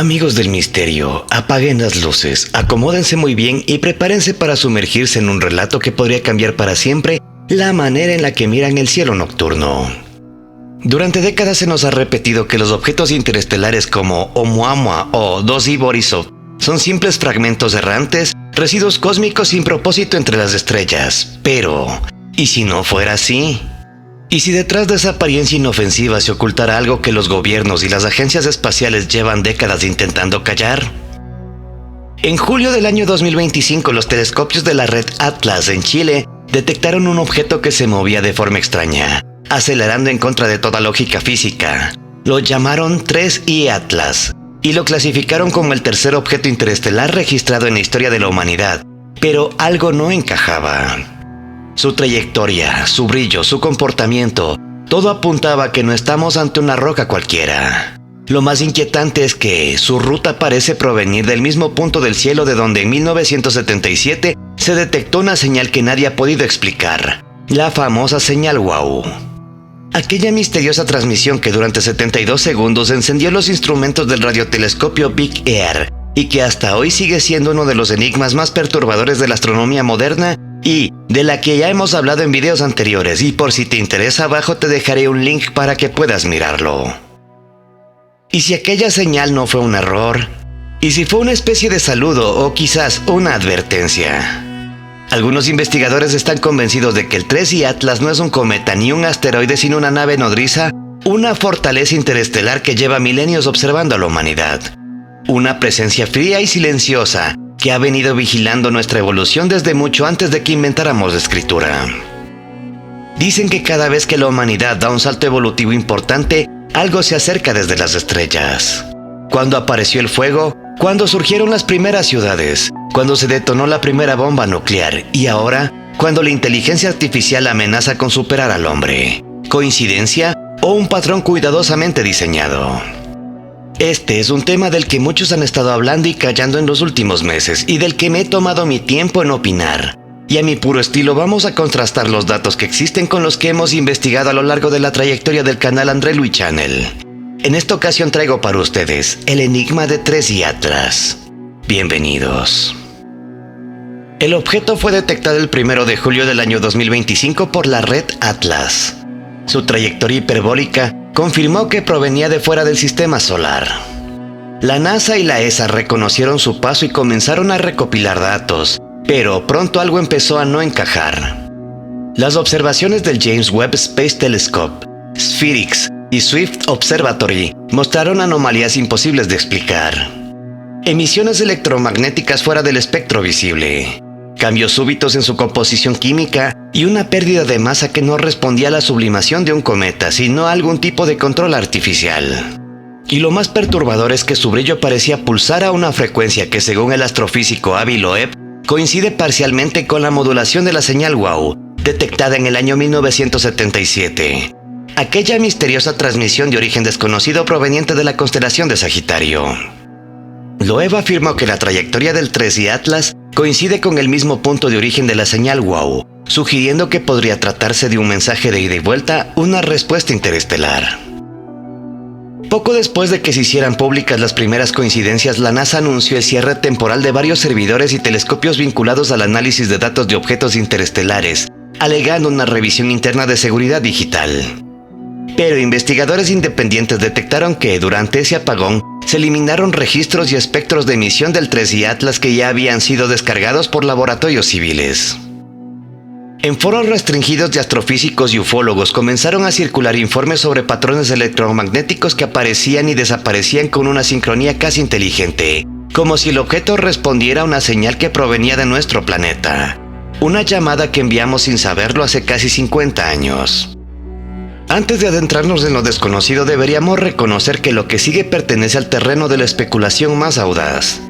Amigos del misterio, apaguen las luces, acomódense muy bien y prepárense para sumergirse en un relato que podría cambiar para siempre la manera en la que miran el cielo nocturno. Durante décadas se nos ha repetido que los objetos interestelares como Oumuamua o 2I Borisov son simples fragmentos errantes, residuos cósmicos sin propósito entre las estrellas. Pero, ¿y si no fuera así? ¿Y si detrás de esa apariencia inofensiva se ocultara algo que los gobiernos y las agencias espaciales llevan décadas intentando callar? En julio del año 2025, los telescopios de la red Atlas en Chile detectaron un objeto que se movía de forma extraña, acelerando en contra de toda lógica física. Lo llamaron 3I Atlas y lo clasificaron como el tercer objeto interestelar registrado en la historia de la humanidad. Pero algo no encajaba. Su trayectoria, su brillo, su comportamiento, todo apuntaba a que no estamos ante una roca cualquiera. Lo más inquietante es que su ruta parece provenir del mismo punto del cielo de donde en 1977 se detectó una señal que nadie ha podido explicar, la famosa señal WOW. Aquella misteriosa transmisión que durante 72 segundos encendió los instrumentos del radiotelescopio Big Ear y que hasta hoy sigue siendo uno de los enigmas más perturbadores de la astronomía moderna y de la que ya hemos hablado en videos anteriores, y por si te interesa abajo te dejaré un link para que puedas mirarlo. ¿Y si aquella señal no fue un error? ¿Y si fue una especie de saludo o quizás una advertencia? Algunos investigadores están convencidos de que el 3I Atlas no es un cometa ni un asteroide sino una nave nodriza, una fortaleza interestelar que lleva milenios observando a la humanidad. Una presencia fría y silenciosa que ha venido vigilando nuestra evolución desde mucho antes de que inventáramos la escritura. Dicen que cada vez que la humanidad da un salto evolutivo importante, algo se acerca desde las estrellas. Cuando apareció el fuego, cuando surgieron las primeras ciudades, cuando se detonó la primera bomba nuclear y ahora, cuando la inteligencia artificial amenaza con superar al hombre. ¿Coincidencia o un patrón cuidadosamente diseñado? Este es un tema del que muchos han estado hablando y callando en los últimos meses y del que me he tomado mi tiempo en opinar. Y a mi puro estilo vamos a contrastar los datos que existen con los que hemos investigado a lo largo de la trayectoria del canal André Luis Channel. En esta ocasión traigo para ustedes el enigma de 3I Atlas. Bienvenidos. El objeto fue detectado el 1 de julio del año 2025 por la red Atlas. Su trayectoria hiperbólica confirmó que provenía de fuera del sistema solar. La NASA y la ESA reconocieron su paso y comenzaron a recopilar datos, pero pronto algo empezó a no encajar. Las observaciones del James Webb Space Telescope, SPHERICS y Swift Observatory mostraron anomalías imposibles de explicar. Emisiones electromagnéticas fuera del espectro visible, cambios súbitos en su composición química y una pérdida de masa que no respondía a la sublimación de un cometa, sino a algún tipo de control artificial. Y lo más perturbador es que su brillo parecía pulsar a una frecuencia que, según el astrofísico Avi Loeb, coincide parcialmente con la modulación de la señal WOW, detectada en el año 1977. Aquella misteriosa transmisión de origen desconocido proveniente de la constelación de Sagitario. Loeb afirmó que la trayectoria del 3I Atlas coincide con el mismo punto de origen de la señal WOW, sugiriendo que podría tratarse de un mensaje de ida y vuelta, una respuesta interestelar. Poco después de que se hicieran públicas las primeras coincidencias, la NASA anunció el cierre temporal de varios servidores y telescopios vinculados al análisis de datos de objetos interestelares, alegando una revisión interna de seguridad digital. Pero investigadores independientes detectaron que, durante ese apagón, se eliminaron registros y espectros de emisión del 3I Atlas que ya habían sido descargados por laboratorios civiles. En foros restringidos de astrofísicos y ufólogos comenzaron a circular informes sobre patrones electromagnéticos que aparecían y desaparecían con una sincronía casi inteligente, como si el objeto respondiera a una señal que provenía de nuestro planeta. Una llamada que enviamos sin saberlo hace casi 50 años. Antes de adentrarnos en lo desconocido, deberíamos reconocer que lo que sigue pertenece al terreno de la especulación más audaz.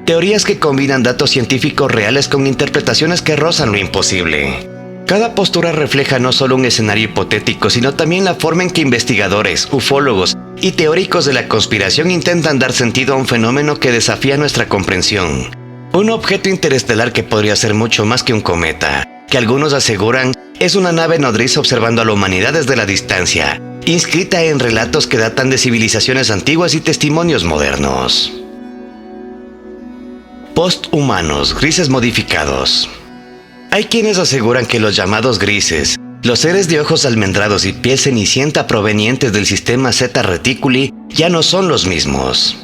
Teorías que combinan datos científicos reales con interpretaciones que rozan lo imposible. Cada postura refleja no solo un escenario hipotético, sino también la forma en que investigadores, ufólogos y teóricos de la conspiración intentan dar sentido a un fenómeno que desafía nuestra comprensión. Un objeto interestelar que podría ser mucho más que un cometa, que algunos aseguran es una nave nodriza observando a la humanidad desde la distancia, inscrita en relatos que datan de civilizaciones antiguas y testimonios modernos. Posthumanos, grises modificados. Hay quienes aseguran que los llamados grises, los seres de ojos almendrados y piel cenicienta provenientes del sistema Zeta Reticuli, ya no son los mismos.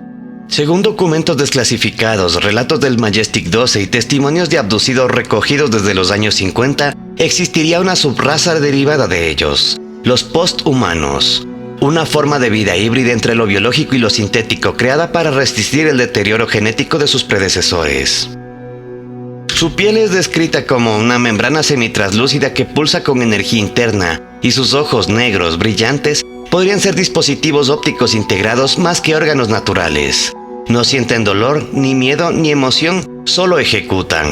Según documentos desclasificados, relatos del Majestic 12 y testimonios de abducidos recogidos desde los años 50, existiría una subraza derivada de ellos, los posthumanos, una forma de vida híbrida entre lo biológico y lo sintético creada para resistir el deterioro genético de sus predecesores. Su piel es descrita como una membrana semitraslúcida que pulsa con energía interna, y sus ojos negros, brillantes, podrían ser dispositivos ópticos integrados más que órganos naturales. No sienten dolor, ni miedo, ni emoción, solo ejecutan.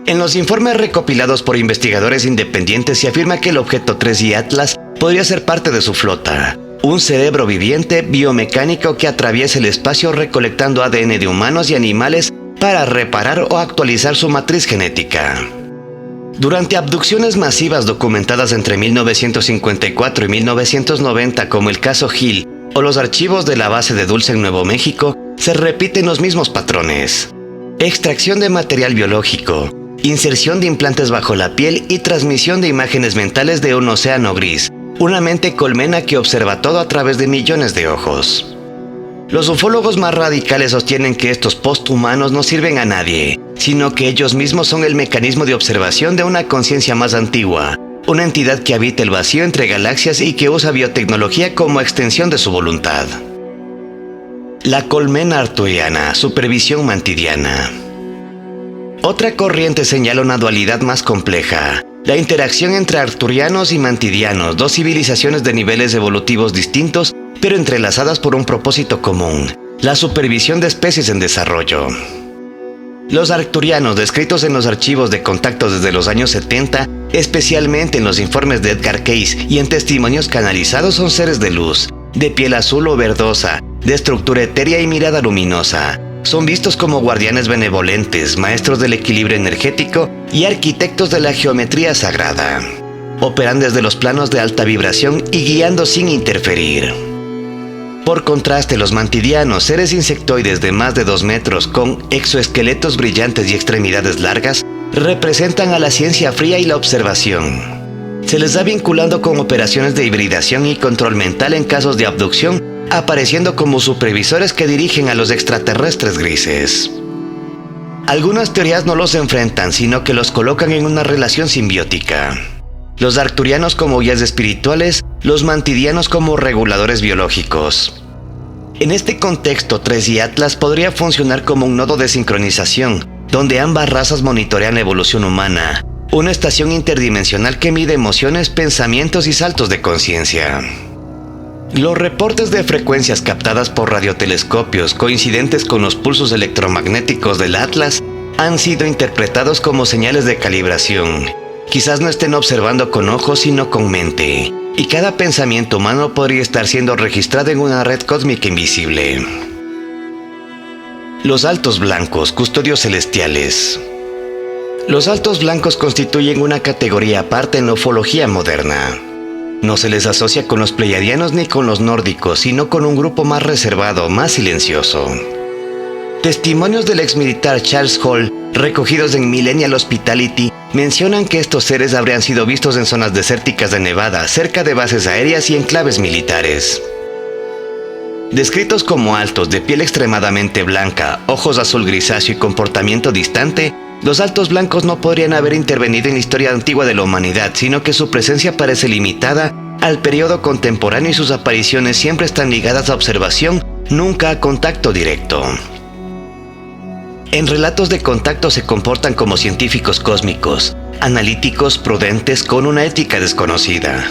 En los informes recopilados por investigadores independientes se afirma que el objeto 3i Atlas podría ser parte de su flota, un cerebro viviente biomecánico que atraviesa el espacio recolectando ADN de humanos y animales para reparar o actualizar su matriz genética. Durante abducciones masivas documentadas entre 1954 y 1990, como el caso Hill o los archivos de la base de Dulce en Nuevo México, se repiten los mismos patrones: extracción de material biológico, inserción de implantes bajo la piel y transmisión de imágenes mentales de un océano gris, una mente colmena que observa todo a través de millones de ojos. Los ufólogos más radicales sostienen que estos posthumanos no sirven a nadie, sino que ellos mismos son el mecanismo de observación de una conciencia más antigua, una entidad que habita el vacío entre galaxias y que usa biotecnología como extensión de su voluntad. La colmena arturiana, supervisión mantidiana. Otra corriente señala una dualidad más compleja: la interacción entre arturianos y mantidianos, dos civilizaciones de niveles evolutivos distintos, pero entrelazadas por un propósito común: la supervisión de especies en desarrollo. Los arcturianos, descritos en los archivos de contactos desde los años 70, especialmente en los informes de Edgar Cayce y en testimonios canalizados, son seres de luz, de piel azul o verdosa, de estructura etérea y mirada luminosa. Son vistos como guardianes benevolentes, maestros del equilibrio energético y arquitectos de la geometría sagrada. Operan desde los planos de alta vibración y guiando sin interferir. Por contraste, los mantidianos, seres insectoides de más de 2 metros con exoesqueletos brillantes y extremidades largas, representan a la ciencia fría y la observación. Se les da vinculando con operaciones de hibridación y control mental en casos de abducción, apareciendo como supervisores que dirigen a los extraterrestres grises. Algunas teorías no los enfrentan, sino que los colocan en una relación simbiótica. Los arcturianos como guías espirituales, los mantidianos como reguladores biológicos. En este contexto, 3i Atlas podría funcionar como un nodo de sincronización, donde ambas razas monitorean la evolución humana, una estación interdimensional que mide emociones, pensamientos y saltos de conciencia. Los reportes de frecuencias captadas por radiotelescopios coincidentes con los pulsos electromagnéticos del Atlas han sido interpretados como señales de calibración. Quizás no estén observando con ojos, sino con mente, y cada pensamiento humano podría estar siendo registrado en una red cósmica invisible. Los altos blancos, custodios celestiales. Los altos blancos constituyen una categoría aparte en la ufología moderna. No se les asocia con los pleiadianos ni con los nórdicos, sino con un grupo más reservado, más silencioso. Testimonios del exmilitar Charles Hall, recogidos en Millennial Hospitality, mencionan que estos seres habrían sido vistos en zonas desérticas de Nevada, cerca de bases aéreas y enclaves militares. Descritos como altos, de piel extremadamente blanca, ojos azul grisáceo y comportamiento distante, los altos blancos no podrían haber intervenido en la historia antigua de la humanidad, sino que su presencia parece limitada al periodo contemporáneo y sus apariciones siempre están ligadas a observación, nunca a contacto directo. En relatos de contacto se comportan como científicos cósmicos, analíticos, prudentes, con una ética desconocida.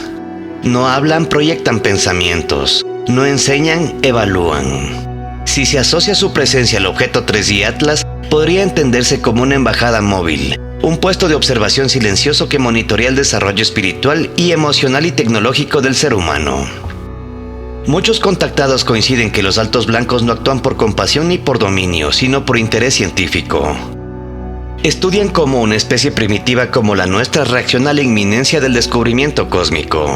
No hablan, proyectan pensamientos. No enseñan, evalúan. Si se asocia su presencia al objeto 3i Atlas, podría entenderse como una embajada móvil, un puesto de observación silencioso que monitorea el desarrollo espiritual y emocional y tecnológico del ser humano. Muchos contactados coinciden que los altos blancos no actúan por compasión ni por dominio, sino por interés científico. Estudian cómo una especie primitiva como la nuestra reacciona a la inminencia del descubrimiento cósmico.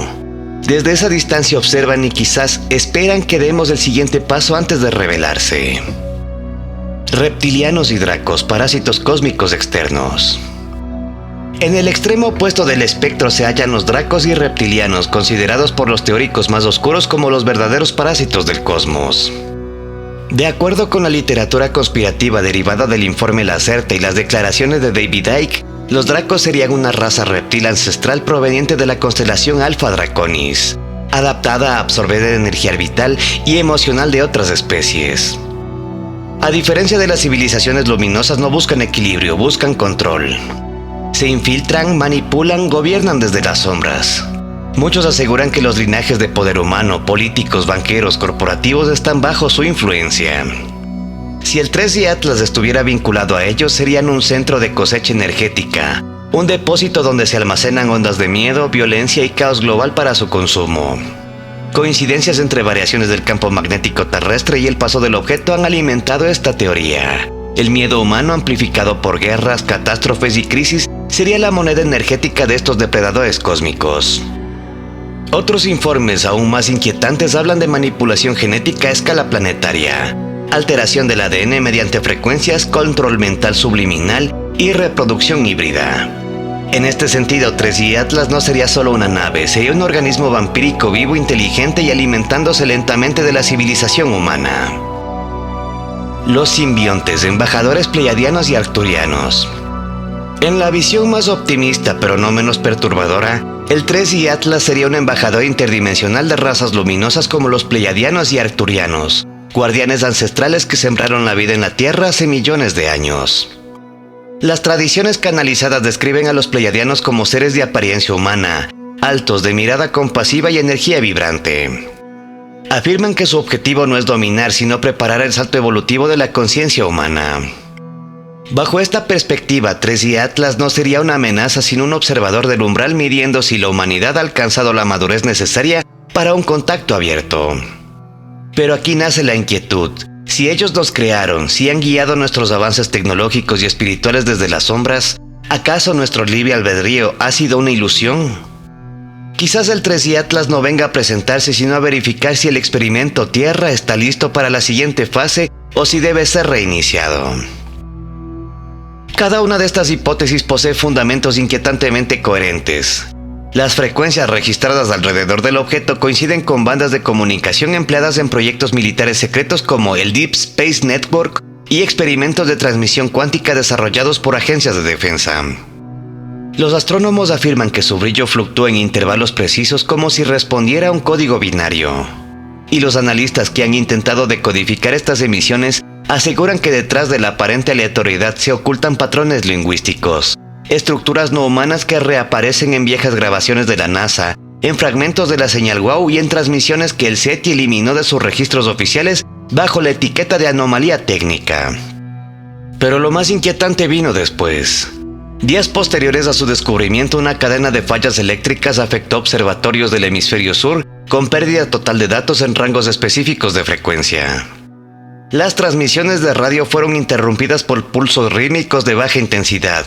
Desde esa distancia observan y quizás esperan que demos el siguiente paso antes de revelarse. Reptilianos y dracos, parásitos cósmicos externos. En el extremo opuesto del espectro se hallan los dracos y reptilianos, considerados por los teóricos más oscuros como los verdaderos parásitos del cosmos. De acuerdo con la literatura conspirativa derivada del informe Lacerta y las declaraciones de David Icke, los dracos serían una raza reptil ancestral proveniente de la constelación Alpha Draconis, adaptada a absorber energía vital y emocional de otras especies. A diferencia de las civilizaciones luminosas, no buscan equilibrio, buscan control. Se infiltran, manipulan, gobiernan desde las sombras. Muchos aseguran que los linajes de poder humano, políticos, banqueros, corporativos están bajo su influencia. Si el 3i Atlas estuviera vinculado a ellos, serían un centro de cosecha energética, un depósito donde se almacenan ondas de miedo, violencia y caos global para su consumo. Coincidencias entre variaciones del campo magnético terrestre y el paso del objeto han alimentado esta teoría. El miedo humano amplificado por guerras, catástrofes y crisis sería la moneda energética de estos depredadores cósmicos. Otros informes aún más inquietantes hablan de manipulación genética a escala planetaria, alteración del ADN mediante frecuencias, control mental subliminal y reproducción híbrida. En este sentido, 3i Atlas no sería solo una nave, sería un organismo vampírico vivo, inteligente y alimentándose lentamente de la civilización humana. Los simbiontes, embajadores pleiadianos y arcturianos. En la visión más optimista pero no menos perturbadora, el 3i Atlas sería un embajador interdimensional de razas luminosas como los pleiadianos y arcturianos, guardianes ancestrales que sembraron la vida en la Tierra hace millones de años. Las tradiciones canalizadas describen a los pleiadianos como seres de apariencia humana, altos, de mirada compasiva y energía vibrante. Afirman que su objetivo no es dominar, sino preparar el salto evolutivo de la conciencia humana. Bajo esta perspectiva, 3i Atlas no sería una amenaza sino un observador del umbral midiendo si la humanidad ha alcanzado la madurez necesaria para un contacto abierto. Pero aquí nace la inquietud. Si ellos nos crearon, si han guiado nuestros avances tecnológicos y espirituales desde las sombras, ¿acaso nuestro libre albedrío ha sido una ilusión? Quizás el 3i Atlas no venga a presentarse sino a verificar si el experimento Tierra está listo para la siguiente fase o si debe ser reiniciado. Cada una de estas hipótesis posee fundamentos inquietantemente coherentes. Las frecuencias registradas alrededor del objeto coinciden con bandas de comunicación empleadas en proyectos militares secretos como el Deep Space Network y experimentos de transmisión cuántica desarrollados por agencias de defensa. Los astrónomos afirman que su brillo fluctúa en intervalos precisos como si respondiera a un código binario. Y los analistas que han intentado decodificar estas emisiones aseguran que detrás de la aparente aleatoriedad se ocultan patrones lingüísticos, estructuras no humanas que reaparecen en viejas grabaciones de la NASA, en fragmentos de la señal WOW y en transmisiones que el SETI eliminó de sus registros oficiales bajo la etiqueta de anomalía técnica. Pero lo más inquietante vino después. Días posteriores a su descubrimiento, una cadena de fallas eléctricas afectó observatorios del hemisferio sur con pérdida total de datos en rangos específicos de frecuencia. Las transmisiones de radio fueron interrumpidas por pulsos rítmicos de baja intensidad.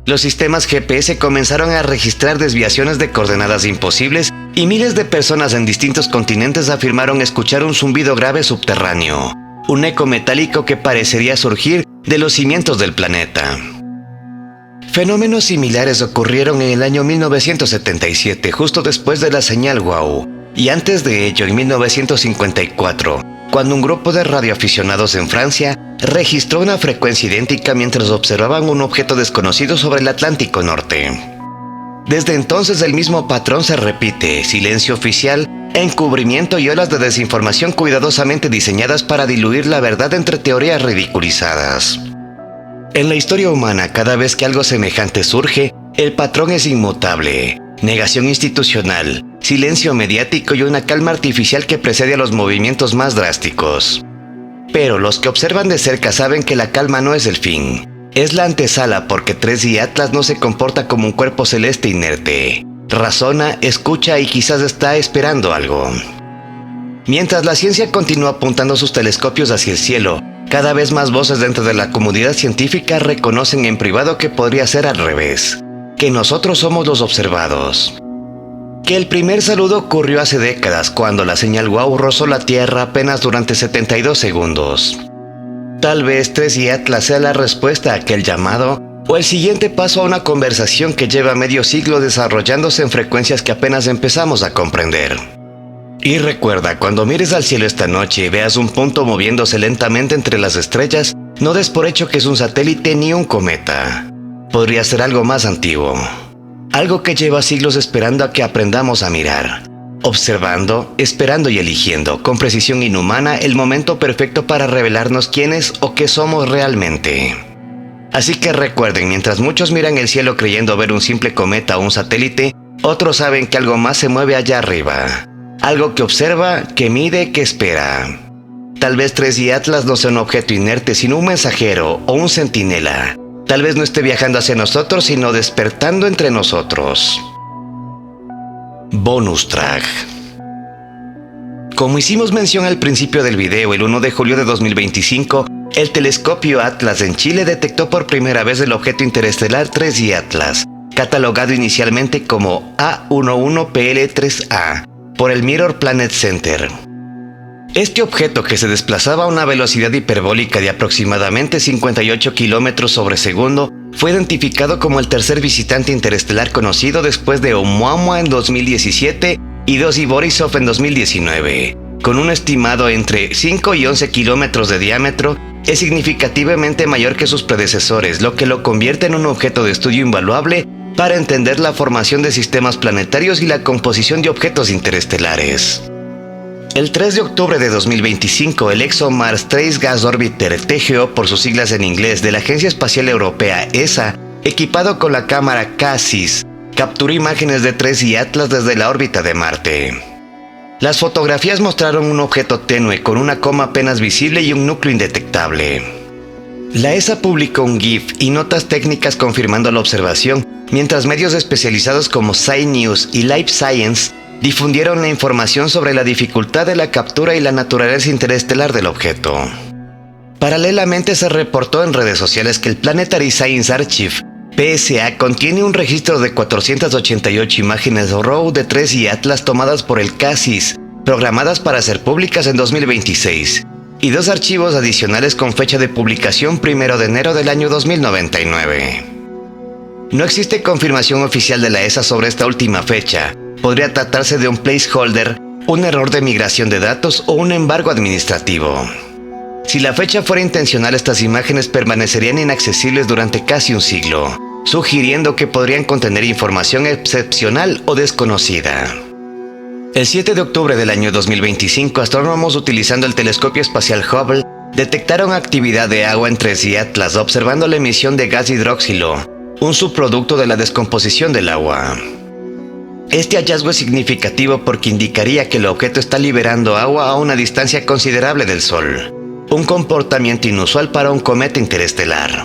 Los sistemas GPS comenzaron a registrar desviaciones de coordenadas imposibles y miles de personas en distintos continentes afirmaron escuchar un zumbido grave subterráneo, un eco metálico que parecería surgir de los cimientos del planeta. Fenómenos similares ocurrieron en el año 1977, justo después de la señal WOW, y antes de ello, en 1954, cuando un grupo de radioaficionados en Francia registró una frecuencia idéntica mientras observaban un objeto desconocido sobre el Atlántico Norte. Desde entonces el mismo patrón se repite: silencio oficial, encubrimiento y olas de desinformación cuidadosamente diseñadas para diluir la verdad entre teorías ridiculizadas. En la historia humana, cada vez que algo semejante surge, el patrón es inmutable: negación institucional, silencio mediático y una calma artificial que precede a los movimientos más drásticos. Pero los que observan de cerca saben que la calma no es el fin. Es la antesala, porque 3i Atlas no se comporta como un cuerpo celeste inerte. Razona, escucha y quizás está esperando algo. Mientras la ciencia continúa apuntando sus telescopios hacia el cielo, cada vez más voces dentro de la comunidad científica reconocen en privado que podría ser al revés, que nosotros somos los observados. Que el primer saludo ocurrió hace décadas cuando la señal WOW rozó la Tierra apenas durante 72 segundos. Tal vez 3i Atlas sea la respuesta a aquel llamado, o el siguiente paso a una conversación que lleva medio siglo desarrollándose en frecuencias que apenas empezamos a comprender. Y recuerda, cuando mires al cielo esta noche y veas un punto moviéndose lentamente entre las estrellas, no des por hecho que es un satélite ni un cometa. Podría ser algo más antiguo. Algo que lleva siglos esperando a que aprendamos a mirar. Observando, esperando y eligiendo, con precisión inhumana, el momento perfecto para revelarnos quiénes o qué somos realmente. Así que recuerden, mientras muchos miran el cielo creyendo ver un simple cometa o un satélite, otros saben que algo más se mueve allá arriba. Algo que observa, que mide, que espera. Tal vez 3i Atlas no sea un objeto inerte, sino un mensajero o un centinela. Tal vez no esté viajando hacia nosotros, sino despertando entre nosotros. Bonus track. Como hicimos mención al principio del video, el 1 de julio de 2025, el telescopio Atlas en Chile detectó por primera vez el objeto interestelar 3i Atlas, catalogado inicialmente como A11PL3A, por el Mirror Planet Center. Este objeto, que se desplazaba a una velocidad hiperbólica de aproximadamente 58 km sobre segundo, fue identificado como el tercer visitante interestelar conocido después de Oumuamua en 2017 y Dossi Borisov en 2019. Con un estimado entre 5 y 11 kilómetros de diámetro, es significativamente mayor que sus predecesores, lo que lo convierte en un objeto de estudio invaluable para entender la formación de sistemas planetarios y la composición de objetos interestelares. El 3 de octubre de 2025, el ExoMars Trace Gas Orbiter TGO, por sus siglas en inglés, de la Agencia Espacial Europea ESA, equipado con la cámara CASIS, capturó imágenes de 3i Atlas desde la órbita de Marte. Las fotografías mostraron un objeto tenue con una coma apenas visible y un núcleo indetectable. La ESA publicó un GIF y notas técnicas confirmando la observación, mientras medios especializados como SciNews y Life Science difundieron la información sobre la dificultad de la captura y la naturaleza interestelar del objeto. Paralelamente se reportó en redes sociales que el Planetary Science Archive, PSA, contiene un registro de 488 imágenes RAW de 3i Atlas tomadas por el CASIS, programadas para ser públicas en 2026, y 2 archivos adicionales con fecha de publicación 1 de enero del año 2099. No existe confirmación oficial de la ESA sobre esta última fecha. Podría tratarse de un placeholder, un error de migración de datos o un embargo administrativo. Si la fecha fuera intencional, estas imágenes permanecerían inaccesibles durante casi un siglo, sugiriendo que podrían contener información excepcional o desconocida. El 7 de octubre del año 2025, astrónomos utilizando el telescopio espacial Hubble detectaron actividad de agua en 3i Atlas observando la emisión de gas hidróxilo, un subproducto de la descomposición del agua. Este hallazgo es significativo porque indicaría que el objeto está liberando agua a una distancia considerable del Sol, un comportamiento inusual para un cometa interestelar.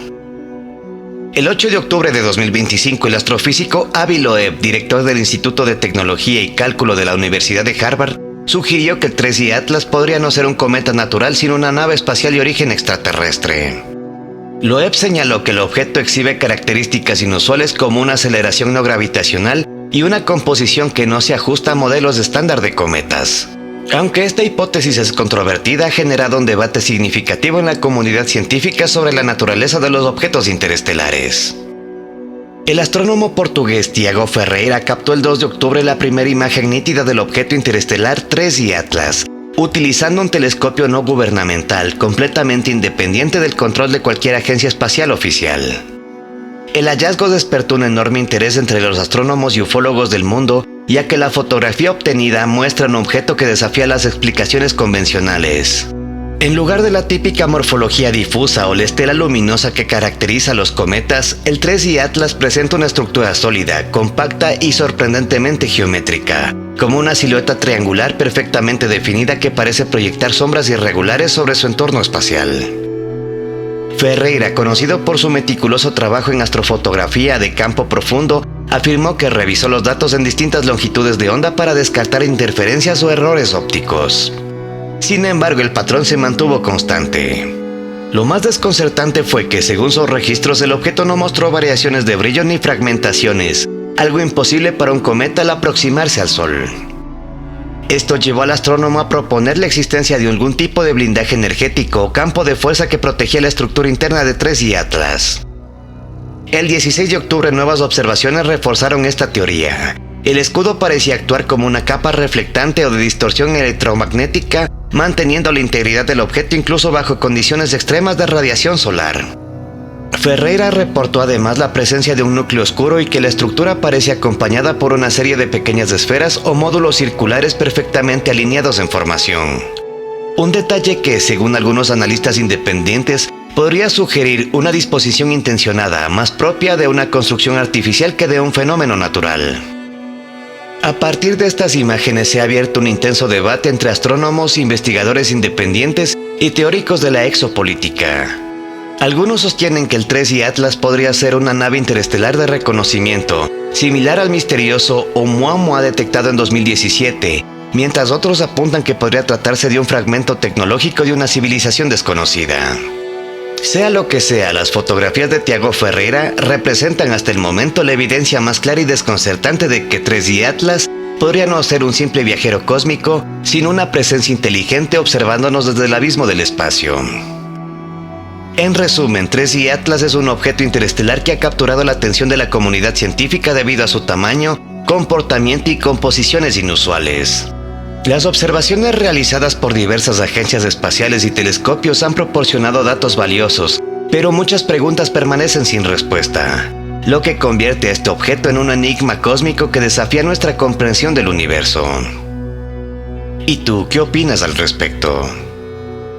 El 8 de octubre de 2025, el astrofísico Avi Loeb, director del Instituto de Tecnología y Cálculo de la Universidad de Harvard, sugirió que el 3i Atlas podría no ser un cometa natural sino una nave espacial de origen extraterrestre. Loeb señaló que el objeto exhibe características inusuales como una aceleración no gravitacional y una composición que no se ajusta a modelos estándar de cometas. Aunque esta hipótesis es controvertida, ha generado un debate significativo en la comunidad científica sobre la naturaleza de los objetos interestelares. El astrónomo portugués Tiago Ferreira captó el 2 de octubre la primera imagen nítida del objeto interestelar 3i Atlas, utilizando un telescopio no gubernamental completamente independiente del control de cualquier agencia espacial oficial. El hallazgo despertó un enorme interés entre los astrónomos y ufólogos del mundo, ya que la fotografía obtenida muestra un objeto que desafía las explicaciones convencionales. En lugar de la típica morfología difusa o la estela luminosa que caracteriza a los cometas, el 3i Atlas presenta una estructura sólida, compacta y sorprendentemente geométrica, como una silueta triangular perfectamente definida que parece proyectar sombras irregulares sobre su entorno espacial. Ferreira, conocido por su meticuloso trabajo en astrofotografía de campo profundo, afirmó que revisó los datos en distintas longitudes de onda para descartar interferencias o errores ópticos. Sin embargo, el patrón se mantuvo constante. Lo más desconcertante fue que, según sus registros, el objeto no mostró variaciones de brillo ni fragmentaciones, algo imposible para un cometa al aproximarse al Sol. Esto llevó al astrónomo a proponer la existencia de algún tipo de blindaje energético o campo de fuerza que protegía la estructura interna de 3I Atlas. El 16 de octubre, nuevas observaciones reforzaron esta teoría. El escudo parecía actuar como una capa reflectante o de distorsión electromagnética, manteniendo la integridad del objeto incluso bajo condiciones extremas de radiación solar. Ferreira reportó además la presencia de un núcleo oscuro y que la estructura parece acompañada por una serie de pequeñas esferas o módulos circulares perfectamente alineados en formación. Un detalle que, según algunos analistas independientes, podría sugerir una disposición intencionada más propia de una construcción artificial que de un fenómeno natural. A partir de estas imágenes se ha abierto un intenso debate entre astrónomos, investigadores independientes y teóricos de la exopolítica. Algunos sostienen que el 3I Atlas podría ser una nave interestelar de reconocimiento, similar al misterioso Oumuamua detectado en 2017, mientras otros apuntan que podría tratarse de un fragmento tecnológico de una civilización desconocida. Sea lo que sea, las fotografías de Tiago Ferreira representan hasta el momento la evidencia más clara y desconcertante de que 3I Atlas podría no ser un simple viajero cósmico, sino una presencia inteligente observándonos desde el abismo del espacio. En resumen, 3I Atlas es un objeto interestelar que ha capturado la atención de la comunidad científica debido a su tamaño, comportamiento y composiciones inusuales. Las observaciones realizadas por diversas agencias espaciales y telescopios han proporcionado datos valiosos, pero muchas preguntas permanecen sin respuesta, lo que convierte a este objeto en un enigma cósmico que desafía nuestra comprensión del universo. ¿Y tú qué opinas al respecto?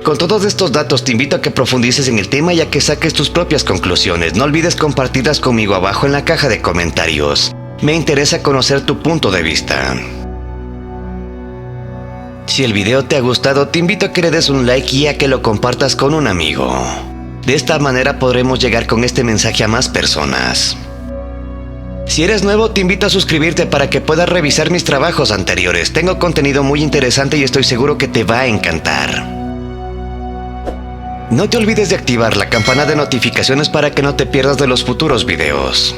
Con todos estos datos te invito a que profundices en el tema y a que saques tus propias conclusiones. No olvides compartirlas conmigo abajo en la caja de comentarios. Me interesa conocer tu punto de vista. Si el video te ha gustado, te invito a que le des un like y a que lo compartas con un amigo. De esta manera podremos llegar con este mensaje a más personas. Si eres nuevo, te invito a suscribirte para que puedas revisar mis trabajos anteriores. Tengo contenido muy interesante y estoy seguro que te va a encantar. No te olvides de activar la campana de notificaciones para que no te pierdas de los futuros videos.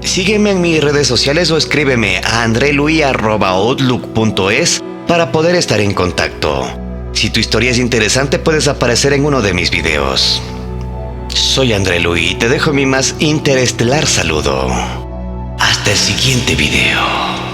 Sígueme en mis redes sociales o escríbeme a andrelui@outlook.es para poder estar en contacto. Si tu historia es interesante, puedes aparecer en uno de mis videos. Soy André Lui y te dejo mi más interestelar saludo. Hasta el siguiente video.